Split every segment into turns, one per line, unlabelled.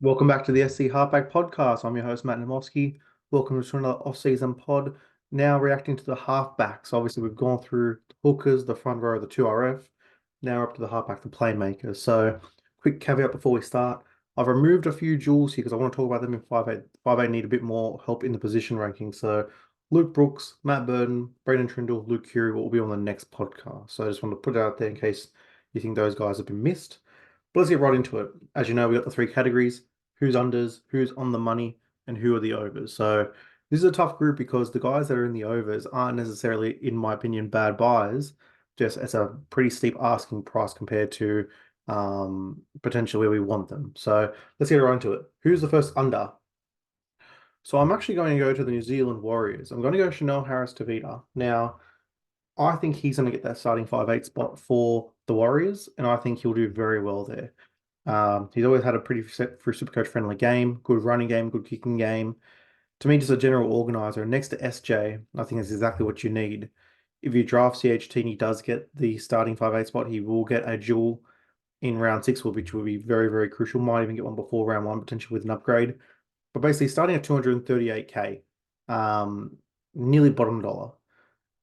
Welcome back to the SC Halfback Podcast. I'm your host, Matt Nemowski. Welcome to another off-season pod. Now reacting to the halfbacks. Obviously, we've gone through the hookers, the front row, the 2RF. Now we're up to the halfback, the playmakers. So, quick caveat before we start. I've removed a few duels here because I want to talk about them in 5'8". 5'8" need a bit more help in the position ranking. So, Luke Brooks, Matt Burton, Braden Trindle, Luke Keary will be on the next podcast. So, I just want to put it out there in case you think those guys have been missed. But let's get right into it. As you know, we got the three categories: who's unders, who's on the money, and who are the overs. So this is a tough group because the guys that are in the overs aren't necessarily, in my opinion, bad buys. Just it's a pretty steep asking price compared to potentially where we want them. So let's get right into it. Who's the first under? So I'm actually going to go to the New Zealand Warriors. I'm going to go Chanel Harris-Tavita. Now, I think he's going to get that starting 5'8" spot for the Warriors, and I think he'll do very well there. He's always had a pretty set for Supercoach friendly game, good running game, good kicking game. To me, just a general organizer next to SJ, I think is exactly what you need. If you draft CHT and he does get the starting 5'8" spot, he will get a duel in round six, which will be very, very crucial. Might even get one before round one, potentially with an upgrade. But basically, starting at 238K, nearly bottom dollar.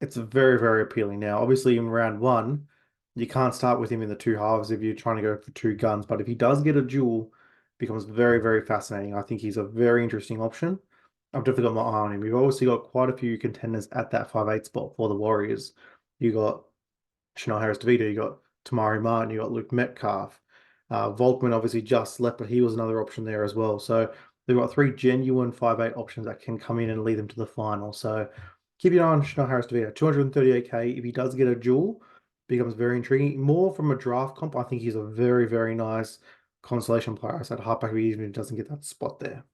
It's very, very appealing. Now, obviously, in round one, you can't start with him in the two halves if you're trying to go for two guns. But if he does get a duel, it becomes very, very fascinating. I think he's a very interesting option. I've definitely got my eye on him. You've obviously got quite a few contenders at that 5'8" spot for the Warriors. You got Chanel Harris-Tavita, you got Tamari Martin, you got Luke Metcalf. Volkman obviously just left, but he was another option there as well. So they've got three genuine 5'8" options that can come in and lead them to the final. So keep your eye on Chanel Harris-Tavita, 238K. If he does get a duel, becomes very intriguing. More from a draft comp, I think he's a very, very nice consolation player. I said halfback, even if he doesn't get that spot there.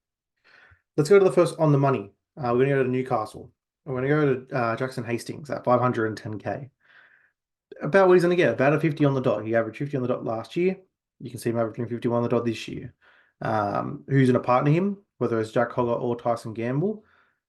Let's go to the first on the money. We're going to go to Newcastle. We're going to go to Jackson Hastings at 510K. About what he's going to get, about a 50 on the dot. He averaged 50 on the dot last year. You can see him averaging 51 on the dot this year. Who's going to partner him, whether it's Jack Hogger or Tyson Gamble?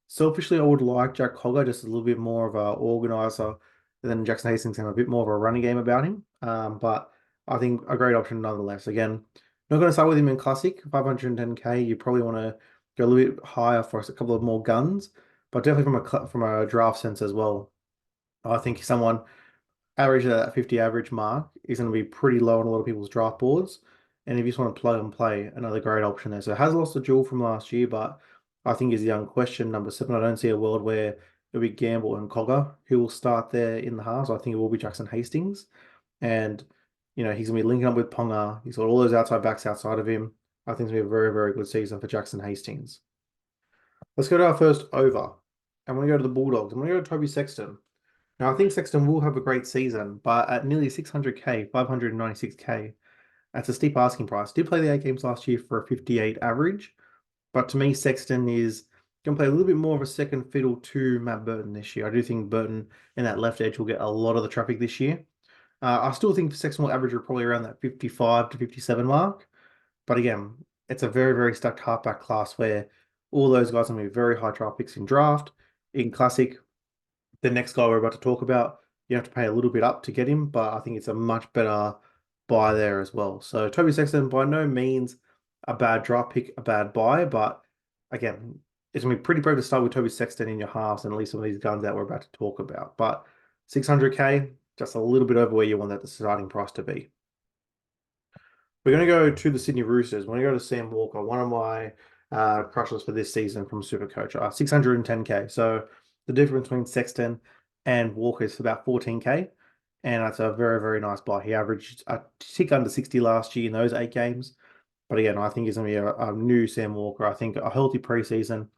Selfishly, I would like Jack Hogger, just a little bit more of a organizer than Jackson Hastings, and a bit more of a running game about him. But I think a great option nonetheless. Again, not going to start with him in Classic, 510K. You probably want to go a little bit higher for a couple of more guns, but definitely from a draft sense as well. I think someone average at that 50 average mark is going to be pretty low on a lot of people's draft boards. And if you just want to plug and play, another great option there. So has lost a jewel from last year, but I think is the young question. Number seven, I don't see a world where it'll be Gamble and Cogger who will start there in the halves. I think it will be Jackson Hastings. And, he's going to be linking up with Ponga. He's got all those outside backs outside of him. I think it's going to be a very, very good season for Jackson Hastings. Let's go to our first over. I'm going to go to the Bulldogs. I'm going to go to Toby Sexton. Now, I think Sexton will have a great season, but at nearly 600K, 596K, that's a steep asking price. Did play the 8 games last year for a 58 average, but to me, Sexton is going to play a little bit more of a second fiddle to Matt Burton this year. I do think Burton in that left edge will get a lot of the traffic this year. I still think Sexton will average probably around that 55 to 57 mark, but again, it's a very, very stacked halfback class where all those guys are going to be very high draft picks in draft. In Classic, the next guy we're about to talk about, you have to pay a little bit up to get him, but I think it's a much better buy there as well. So Toby Sexton, by no means a bad draft pick, a bad buy, but again, it's gonna be pretty brave to start with Toby Sexton in your halves and at least some of these guns that we're about to talk about. But 600K, just a little bit over where you want that starting price to be. We're going to go to the Sydney Roosters. We're going to go to Sam Walker, one of my crushes for this season from Supercoach, 610K. So the difference between Sexton and Walker is about 14K. And that's a very, very nice buy. He averaged a tick under 60 last year in those 8 games. But again, I think he's going to be a new Sam Walker. I think a healthy preseason,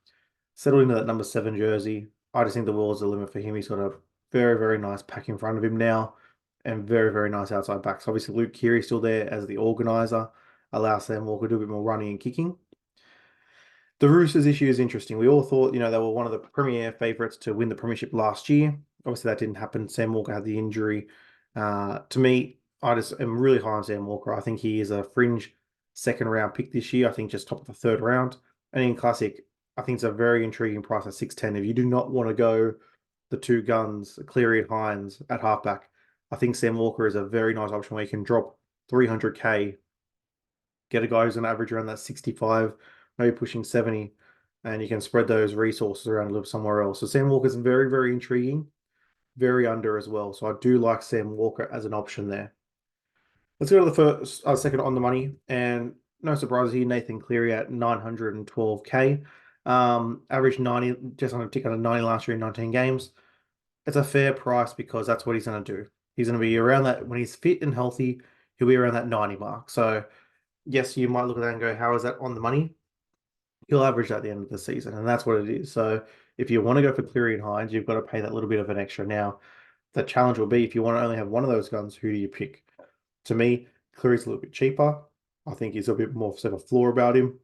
settled into that number 7 jersey. I just think the world's the limit for him. He's got a very, very nice pack in front of him now and very, very nice outside backs. Obviously, Luke Keary still there as the organizer, allows Sam Walker to do a bit more running and kicking. The Roosters issue is interesting. We all thought, they were one of the premier favourites to win the premiership last year. Obviously, that didn't happen. Sam Walker had the injury. To me, I just am really high on Sam Walker. I think he is a fringe second round pick this year. I think just top of the third round. And in Classic, I think it's a very intriguing price at 610. If you do not want to go the two guns, Cleary and Hines at halfback, I think Sam Walker is a very nice option where you can drop 300K Get a guy who's going to average around that 65, maybe pushing 70, and you can spread those resources around a little somewhere else. So Sam Walker's very, very intriguing, very under as well. So I do like Sam Walker as an option there. Let's go to the second on the money, and no surprise here, Nathan Cleary at 912K. Averaged 90, just on a tick under 90 last year in 19 games. It's a fair price because that's what he's going to do. He's going to be around that when he's fit and healthy, he'll be around that 90 mark. So, yes, you might look at that and go, how is that on the money? He'll average at the end of the season, and that's what it is. So, if you want to go for Cleary and Hines, you've got to pay that little bit of an extra. Now, the challenge will be if you want to only have one of those guns, who do you pick? To me, Cleary's a little bit cheaper. I think he's a bit more of a floor about him.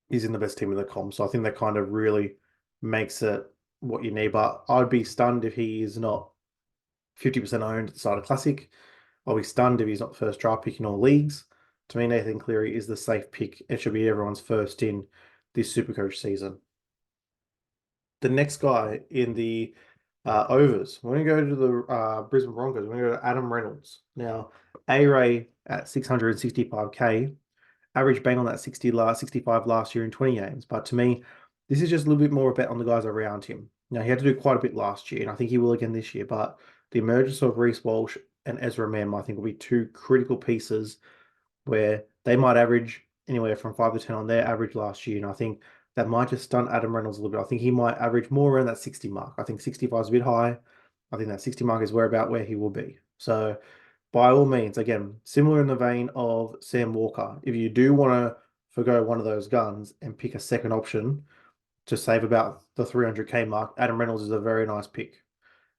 He's in the best team in the comp, so I think that kind of really makes it what you need. But I'd be stunned if he is not 50% owned at the start of Classic. I'll be stunned if he's not the first draft pick in all leagues. To me, Nathan Cleary is the safe pick. It should be everyone's first in this Supercoach season. The next guy in the overs, we're going to go to the Brisbane Broncos. We're going to go to Adam Reynolds. Now, A-Ray at 665K, average bang on that 65 last year in 20 games. But to me, this is just a little bit more a bet on the guys around him. Now, he had to do quite a bit last year, and I think he will again this year. But the emergence of Reece Walsh and Ezra Mam, I think, will be two critical pieces where they might average anywhere from 5 to 10 on their average last year. And I think that might just stun Adam Reynolds a little bit. I think he might average more around that 60 mark. I think 65 is a bit high. I think that 60 mark is where he will be. So by all means, again, similar in the vein of Sam Walker, if you do want to forgo one of those guns and pick a second option to save about the 300K mark, Adam Reynolds is a very nice pick.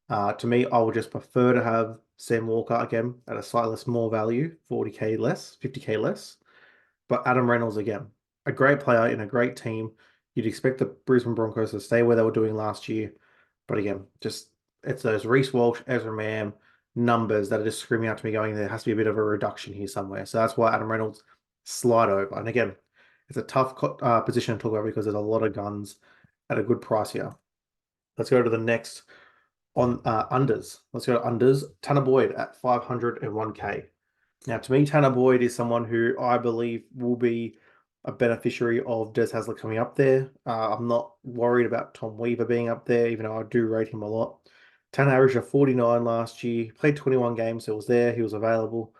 To me, I would just prefer to have Sam Walker again at a slightly small value, 40K less, 50K less. But Adam Reynolds again, a great player in a great team. You'd expect the Brisbane Broncos to stay where they were doing last year. But again, just it's those Reece Walsh, Ezra Mam numbers that are just screaming out to me going, there has to be a bit of a reduction here somewhere. So that's why Adam Reynolds slide over. And again, it's a tough position to talk about because there's a lot of guns at a good price here. Let's go to the next on unders. Let's go to unders. Tanner Boyd at 501K. Now, to me, Tanner Boyd is someone who I believe will be a beneficiary of Des Hasler coming up there. I'm not worried about Tom Weaver being up there, even though I do rate him a lot. Tanner averaged a 49 last year, he played 21 games, so he was there, he was available.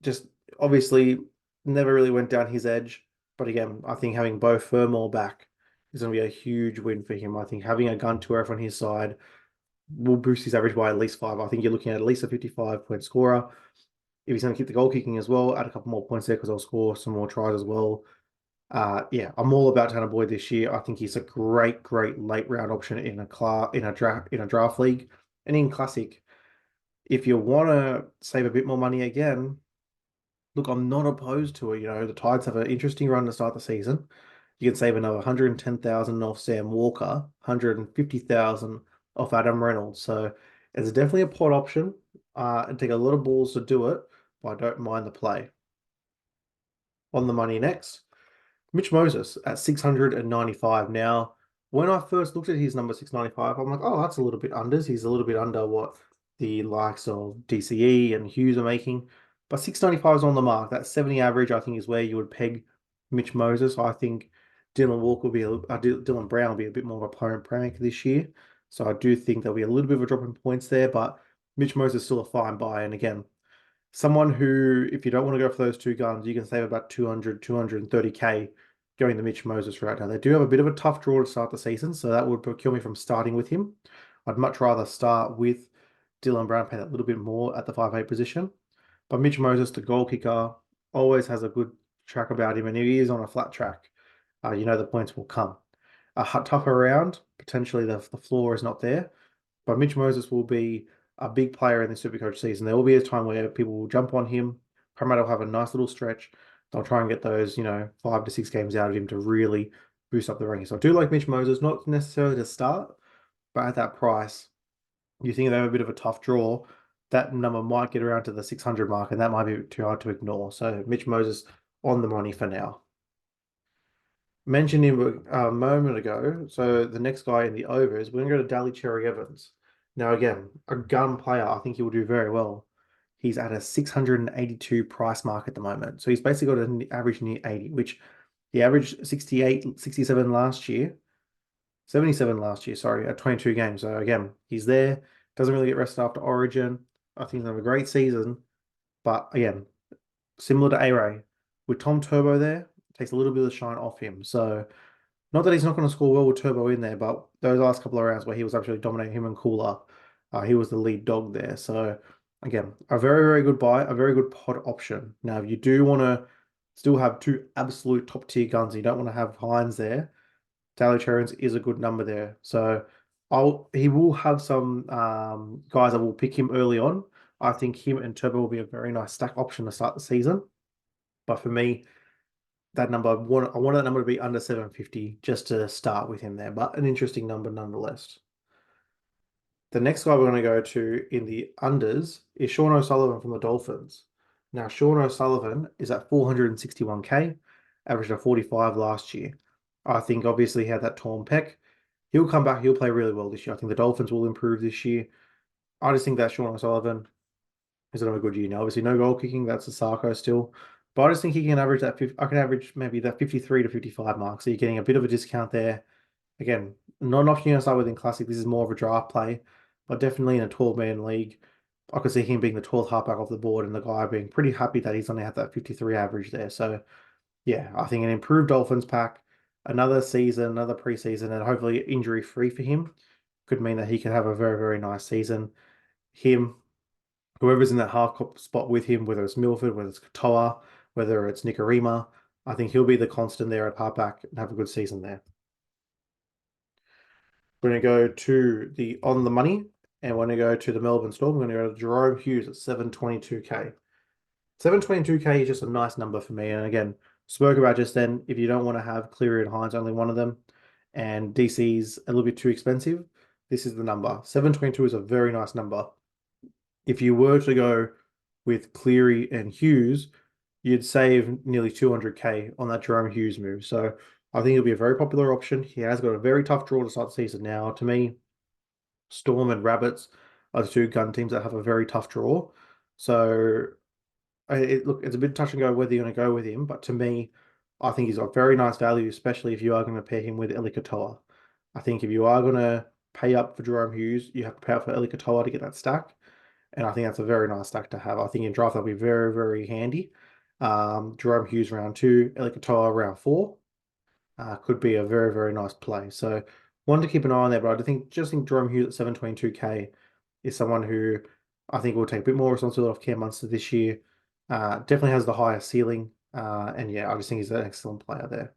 Just obviously never really went down his edge. But again, I think having Beau Fermor back is going to be a huge win for him. I think having a gun to earth on his side will boost his average by at least 5. I think you're looking at least a 55-point scorer. If he's going to keep the goal kicking as well, add a couple more points there because I'll score some more tries as well. Yeah, I'm all about Tanner Boyd this year. I think he's a great, great late round option in a draft league and in Classic. If you want to save a bit more money again, look, I'm not opposed to it. You know, the Tides have an interesting run to start the season. You can save another 110,000 off Sam Walker, 150,000 off Adam Reynolds. So it's definitely a pot option. And take a lot of balls to do it, but I don't mind the play. On the money next, Mitch Moses at 695. Now, when I first looked at his number 695, I'm like, oh, that's a little bit unders. He's a little bit under what the likes of DCE and Hughes are making. But 695 is on the mark. That 70 average, I think, is where you would peg Mitch Moses. I think Dylan Brown will be a bit more of a opponent prank this year. So I do think there'll be a little bit of a drop in points there, but Mitch Moses is still a fine buy. And again, someone who, if you don't want to go for those two guns, you can save about 200, 230K going the Mitch Moses route. Now, they do have a bit of a tough draw to start the season, so that would procure me from starting with him. I'd much rather start with Dylan Brown, pay that little bit more at the 5'8 position. But Mitch Moses, the goal kicker, always has a good track about him, and if he is on a flat track, you know the points will come. A tougher round, potentially the floor is not there, but Mitch Moses will be a big player in the Supercoach season. There will be a time where people will jump on him. Parramatta will have a nice little stretch. They'll try and get those, 5 to 6 games out of him to really boost up the rankings. So I do like Mitch Moses, not necessarily to start, but at that price, you think they have a bit of a tough draw, that number might get around to the 600 mark, and that might be too hard to ignore. So Mitch Moses on the money for now. Mentioned him a moment ago. So the next guy in the overs, we're going to go to Daly Cherry Evans. Now, again, a gun player, I think he will do very well. he's at a 682 price mark at the moment. So he's basically got an average near 80, which he averaged 68, 67 last year, 77 last year, sorry, at 22 games. So again, he's there, doesn't really get rested after Origin. I think he's having a great season. But again, similar to A-Ray, with Tom Turbo there, it takes a little bit of the shine off him. So not that he's not going to score well with Turbo in there, but those last couple of rounds where he was absolutely dominating him and Cooler, he was the lead dog there. So again, a very, very good buy, a very good pod option. Now, if you do want to still have two absolute top tier guns, you don't want to have Hines there, Daly Cherens is a good number there. So he will have some guys that will pick him early on. I think him and Turbo will be a very nice stack option to start the season. But for me, that number, I want that number to be under 750 just to start with him there, but an interesting number nonetheless. The next guy we're going to go to in the unders is Sean O'Sullivan from the Dolphins. Now, Sean O'Sullivan is at 461k, averaged a 45 last year. I think obviously he had that torn pec. He'll come back, he'll play really well this year. I think the Dolphins will improve this year. I just think that Sean O'Sullivan is going to have a good year now. Obviously, no goal kicking, that's a Sarko still. But I just think he can average that. I can average maybe that 53 to 55 mark. So you're getting a bit of a discount there. Again, not an option you're going to start with in Classic. This is more of a draft play, but definitely in a 12-man league, I could see him being the 12th halfback off the board and the guy being pretty happy that he's only had that 53 average there. So yeah, I think an improved Dolphins pack, another season, another preseason, and hopefully injury free for him could mean that he can have a very, very nice season. Him, whoever's in that half spot with him, whether it's Milford, whether it's Katoa, whether it's Nikorima, I think he'll be the constant there at halfback and have a good season there. We're going to go to the on the money, and we're going to go to the Melbourne Storm. We're going to go to Jerome Hughes at 722k. 722k is just a nice number for me. And again, spoke about just then, if you don't want to have Cleary and Hines, only one of them, and DC's a little bit too expensive, this is the number. 722 is a very nice number. If you were to go with Cleary and Hughes, you'd save nearly 200k on that Jerome Hughes move. So I think it'll be a very popular option. He has got a very tough draw to start the season now. To me, Storm and Rabbits are the two gun teams that have a very tough draw. So look, it's a bit touch and go whether you're going to go with him, but to me, I think he's got very nice value, especially if you are going to pair him with Eli Katoa. I think if you are going to pay up for Jerome Hughes, you have to pay up for Eli Katoa to get that stack. And I think that's a very nice stack to have. I think in draft that'll be very, very handy. Jerome Hughes round 2, Eli Katoa round 4 could be a very, very nice play. So one to keep an eye on there, but I think Jerome Hughes at 722k is someone who I think will take a bit more responsibility off Cam Munster this year. Definitely has the highest ceiling. And yeah, I just think he's an excellent player there.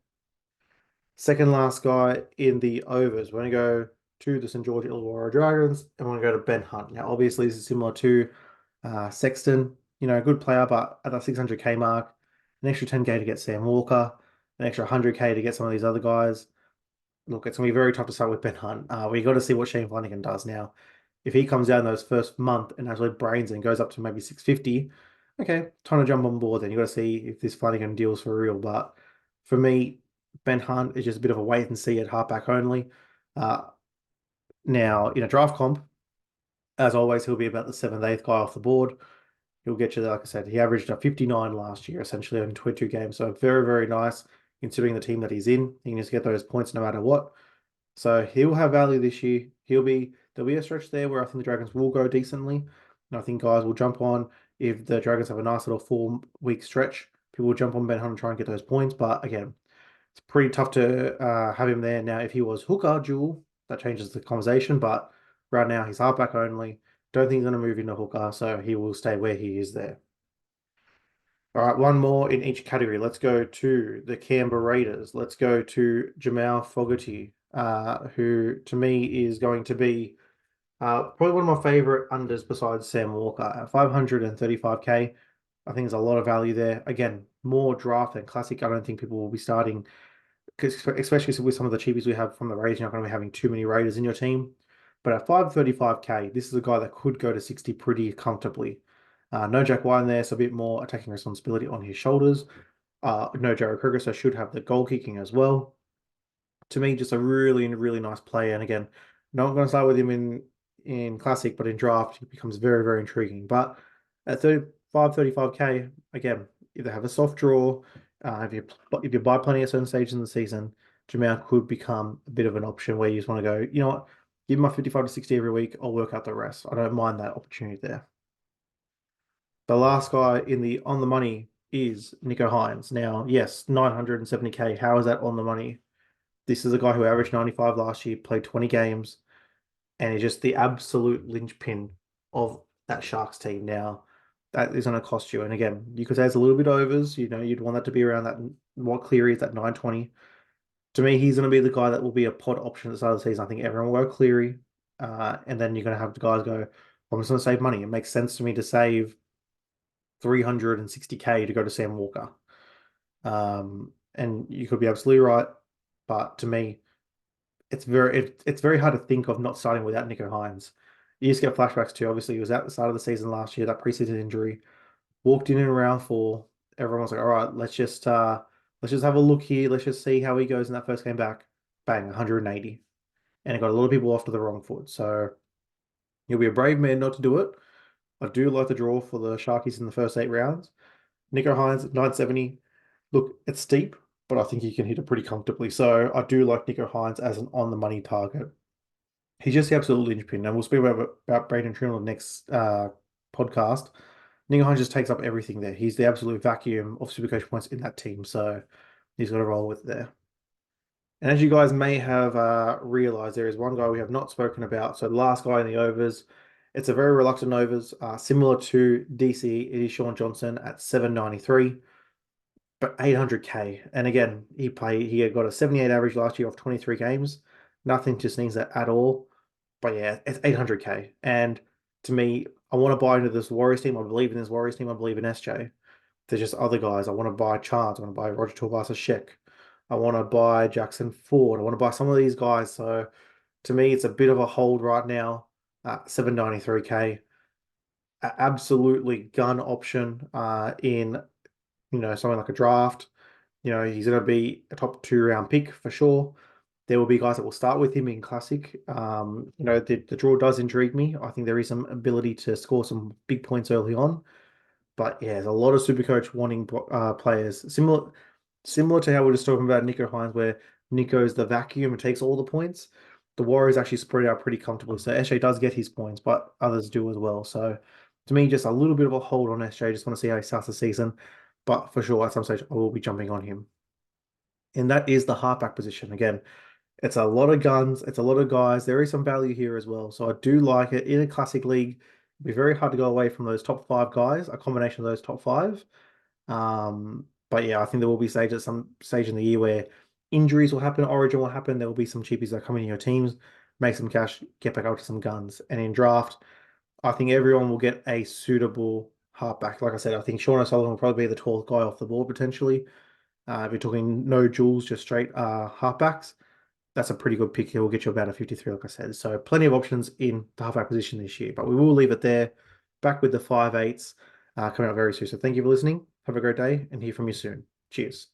Second last guy in the overs. We're going to go to the St. George Illawarra Dragons, and we're going to go to Ben Hunt. Now, obviously, this is similar to Sexton. You know, a good player, but at that 600k mark, an extra 10k to get Sam Walker, an extra 100k to get some of these other guys. Look, it's going to be very tough to start with Ben Hunt. We got to see what Shane Flanagan does now. If he comes down those first month and actually brains and goes up to maybe 650, okay, time to jump on board then. You got to see if this Flanagan deals for real. But for me, Ben Hunt is just a bit of a wait and see at halfback only. Now, in a draft comp, as always, he'll be about the 7th, 8th guy off the board. He'll get you there, like I said. He averaged a 59 last year, essentially, in 22 games. So very, very nice, considering the team that he's in. He can just get those points no matter what. So he'll have value this year. There'll be a stretch there where I think the Dragons will go decently. And I think guys will jump on. If the Dragons have a nice little 4-week stretch, people will jump on Ben Hunt and try and get those points. But again, it's pretty tough to have him there. Now, if he was hooker dual, that changes the conversation. But right now, he's halfback only. Don't think he's going to move into hooker, so he will stay where he is there. All right, one more in each category. Let's go to the Canberra Raiders. Let's go to Jamal Fogarty, who to me is going to be probably one of my favorite unders besides Sam Walker at 535k. I think there's a lot of value there. Again, more draft than classic. I don't think people will be starting, especially with some of the cheapies we have from the Raiders. You're not going to be having too many Raiders in your team. But at 535k, this is a guy that could go to 60 pretty comfortably. No Jack White in there, so a bit more attacking responsibility on his shoulders. No Jared Kruger, so should have the goal kicking as well. To me, just a really, really nice player. And again, not going to start with him in Classic, but in draft, he becomes very, very intriguing. But At 35, 35K, again, either have a soft draw, if you buy plenty at certain stages in the season, Jamal could become a bit of an option where you just want to go, you know what, give my 55 to 60 every week, I'll work out the rest. I don't mind that opportunity there. The last guy in the on the money is Nico Hines. Now, yes, 970K. How is that on the money? This is a guy who averaged 95 last year, played 20 games, and he's just the absolute linchpin of that Sharks team. Now, that is going to cost you. And again, you could say it's a little bit overs. You know, you'd want that to be around that what Cleary is at 920. To me, he's going to be the guy that will be a pod option at the start of the season. I think everyone will go Cleary, and then you're going to have the guys go, I'm just going to save money. It makes sense to me to save 360K to go to Sam Walker. And you could be absolutely right, but to me, it's very hard to think of not starting without Nico Hines. You just get flashbacks to obviously he was at the start of the season last year, that preseason injury, walked in round four. Everyone was like, all right, let's just have a look here. Let's just see how he goes in that first game back. Bang, 180. And it got a lot of people off to the wrong foot. So you'll be a brave man not to do it. I do like the draw for the Sharkies in the first 8 rounds. Nico Hines, 970. Look, it's steep, but I think he can hit it pretty comfortably. So I do like Nico Hines as an on-the-money target. He's just the absolute linchpin. And we'll speak about Braden Trim on the next podcast. Nico Hines just takes up everything there. He's the absolute vacuum of Supercoach points in that team. So he's got to roll with it there. And as you guys may have realized, there is one guy we have not spoken about. So the last guy in the overs, it's a very reluctant overs, similar to DC. It is Sean Johnson at 793, but 800K. And again, he got a 78 average last year off 23 games. Nothing to sneeze at all. But yeah, it's 800K. And to me, I want to buy into this Warriors team. I believe in this Warriors team. I believe in SJ. There's just other guys. I want to buy Chance. I want to buy Roger Tuivasa-Sheck. I want to buy Jackson Ford. I want to buy some of these guys. So to me, it's a bit of a hold right now at 793K. Absolutely gun option in something like a draft. He's going to be a top 2 round pick for sure. There will be guys that will start with him in Classic. The draw does intrigue me. I think there is some ability to score some big points early on. But yeah, there's a lot of Supercoach wanting players. Similar to how we're just talking about Nico Hines, where Nico's the vacuum and takes all the points. The Warriors actually spread it out pretty comfortably. So SJ does get his points, but others do as well. So to me, just a little bit of a hold on SJ. Just want to see how he starts the season. But for sure, at some stage, I will be jumping on him. And that is the halfback position. Again, it's a lot of guns. It's a lot of guys. There is some value here as well. So I do like it. In a classic league, it'd be very hard to go away from those top 5 guys, a combination of those top 5. But yeah, I think there will be stages at some stage in the year where injuries will happen, origin will happen. There will be some cheapies that come in your teams, make some cash, get back out to some guns. And in draft, I think everyone will get a suitable halfback. Like I said, I think Sean O'Sullivan will probably be the 12th guy off the board potentially. If you're talking no jewels, just straight halfbacks, that's a pretty good pick. He will get you about a 53, like I said. So plenty of options in the halfback position this year. But we will leave it there. Back with the 5/8 coming up very soon. So thank you for listening. Have a great day and hear from you soon. Cheers.